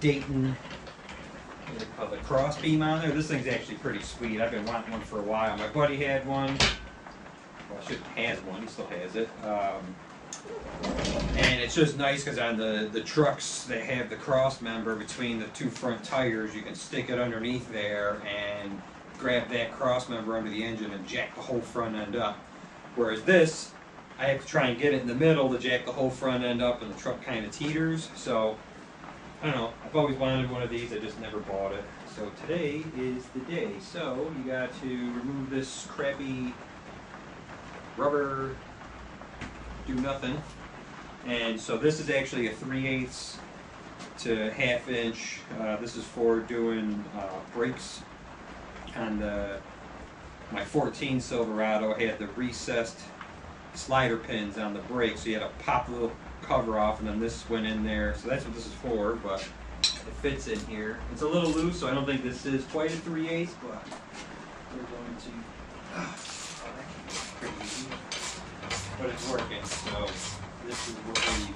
Dayton, what do they call it, cross beam on there. This thing's actually pretty sweet. I've been wanting one for a while. My buddy had one. Well, I shouldn't have one. He still has it. And it's just nice because on the trucks they have the cross member between the two front tires. You can stick it underneath there and grab that cross member under the engine and jack the whole front end up. Whereas this, I have to try and get it in the middle to jack the whole front end up, and the truck kind of teeters. So I don't know. I've always wanted one of these. I just never bought it. So today is the day. So you got to remove this crappy rubber do nothing. And so this is actually a 3/8 to 1/2 inch. This is for doing brakes on my 14 Silverado. I had the recessed slider pins on the brakes, so you had to pop the little cover off, and then this went in there. So that's what this is for, but it fits in here. It's a little loose, so I don't think this is quite a 3/8, but we're going to. Pretty easy. But it's working, so this is what we're using.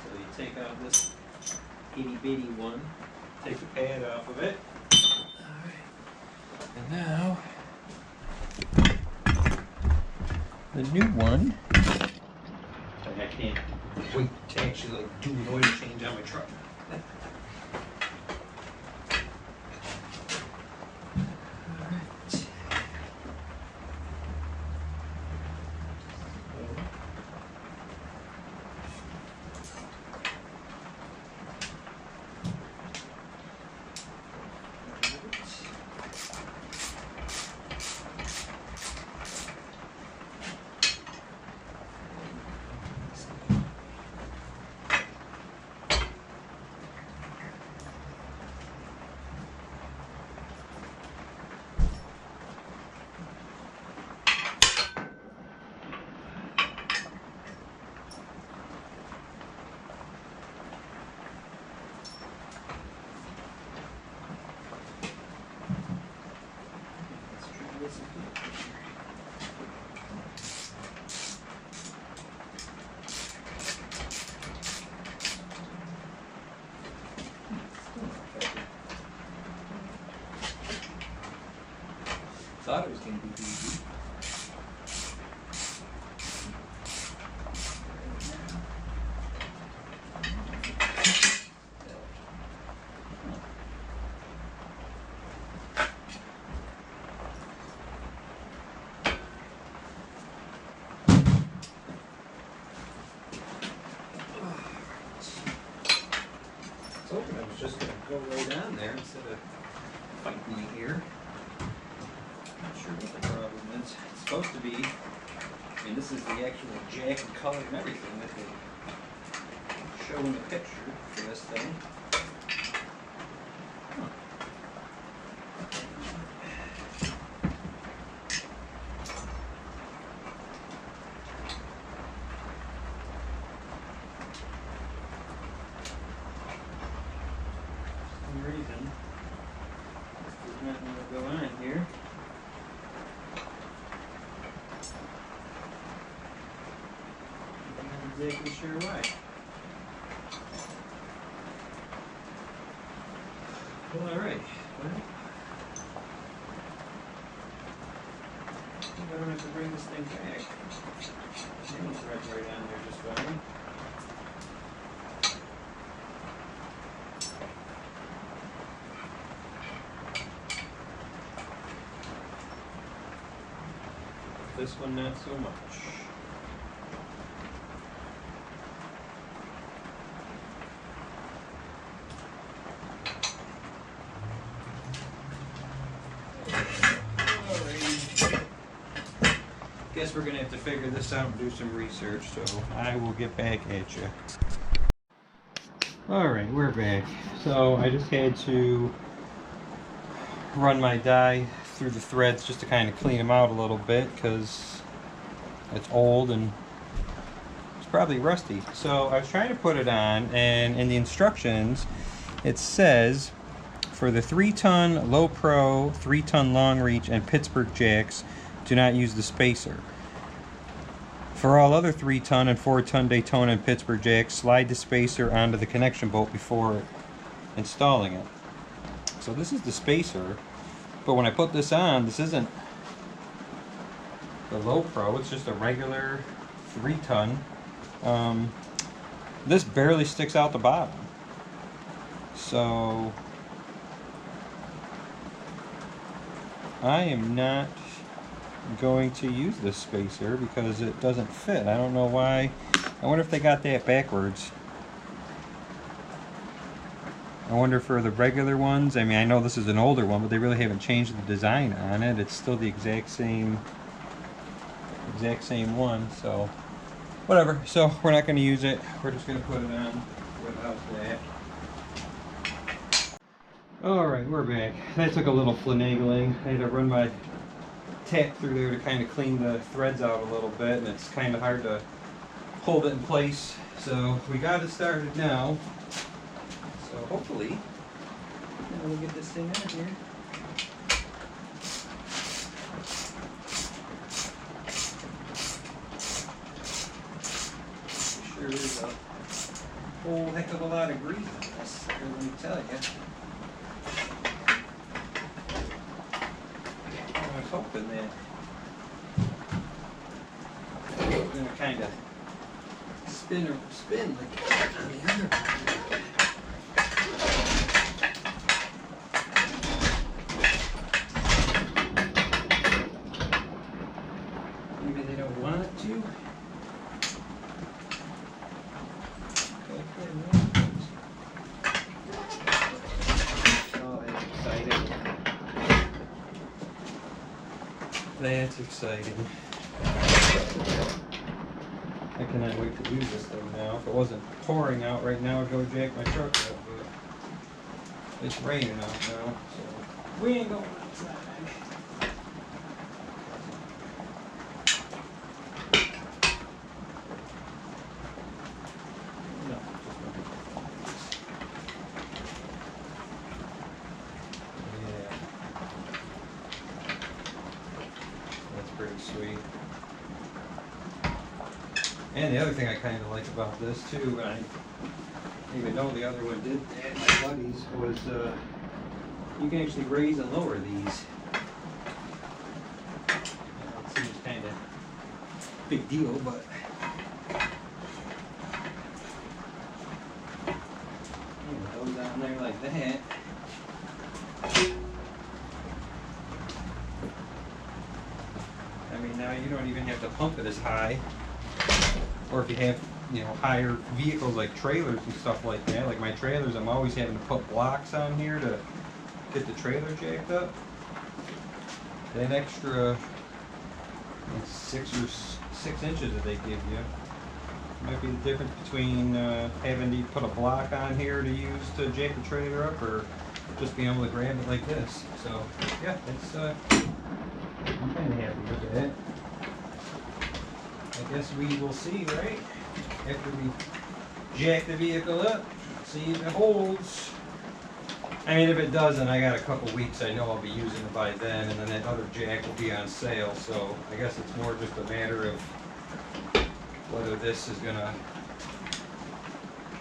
So you take out this itty bitty one, take the pad off of it. Alright. And now the new one. I can't wait to actually do an oil change on my truck. Thought it was going to be easy. I was hoping I was just going to go right on there instead of fighting me here. Not sure what the problem is. It's supposed to be, I mean, this is the actual jack and color and everything that they show in the picture for this thing. Huh. For some reason, this does not want to go on here. Exactly sure why. Well, alright. Well, I don't have to bring this thing back. It's right on there just fine. This one not so much. Guess we're gonna have to figure this out and do some research, so I will get back at you. Alright, we're back. So I just had to run my die through the threads just to kind of clean them out a little bit because it's old and it's probably rusty. So I was trying to put it on, and in the instructions it says for the 3-ton low pro, 3-ton long reach, and Pittsburgh jacks, do not use the spacer. For all other 3-ton and 4-ton Daytona and Pittsburgh jacks, slide the spacer onto the connection bolt before installing it. So this is the spacer, but when I put this on, this isn't the low pro, it's just a regular 3-ton. This barely sticks out the bottom. So I am not going to use this spacer because it doesn't fit. I don't know why. I wonder if they got that backwards. I wonder for the regular ones, I mean, I know this is an older one, but they really haven't changed the design on it. It's still the exact same one, so whatever. So we're not going to use it. We're just going to put it on without that. Alright, we're back. That took a little finagling. I had to run my tap through there to kind of clean the threads out a little bit, and it's kind of hard to hold it in place. So we got it started now. So hopefully we'll get this thing out here. Sure there's a whole heck of a lot of grease in this, let me tell you. I was hoping that it was going to kind of spin like that on the other one. Maybe they don't want it to. Oh, that's exciting. That's exciting. I cannot wait to use this thing now. If it wasn't pouring out right now, I'd go jack my truck up, but it's raining out now, so we ain't going outside. No, yeah. That's pretty sweet. And the other thing I kind of like about this too, and I didn't even know the other one did that, my buddies, was you can actually raise and lower these. It seems kind of big deal, but it goes down there like that. I mean, now you don't even have to pump it as high. Or if you have, you know, higher vehicles like trailers and stuff like that, like my trailers, I'm always having to put blocks on here to get the trailer jacked up. That extra 6 inches that they give you might be the difference between having to put a block on here to use to jack the trailer up, or just being able to grab it like this. So yeah, it's I'm kind of happy with that. I guess we will see, right? After we jack the vehicle up, see if it holds. I mean, if it doesn't, I got a couple weeks. I know I'll be using it by then, and then that other jack will be on sale. So I guess it's more just a matter of whether this is gonna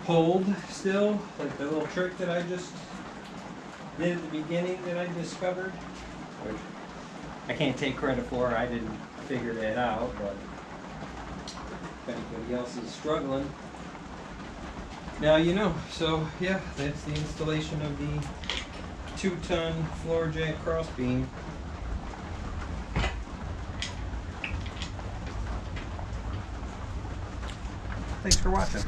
hold still, like the little trick that I just did at the beginning that I discovered. Which I can't take credit for. I didn't figure that out, but if anybody else is struggling, now you know. So yeah, that's the installation of the 2-ton floor jack cross beam. Thanks for watching.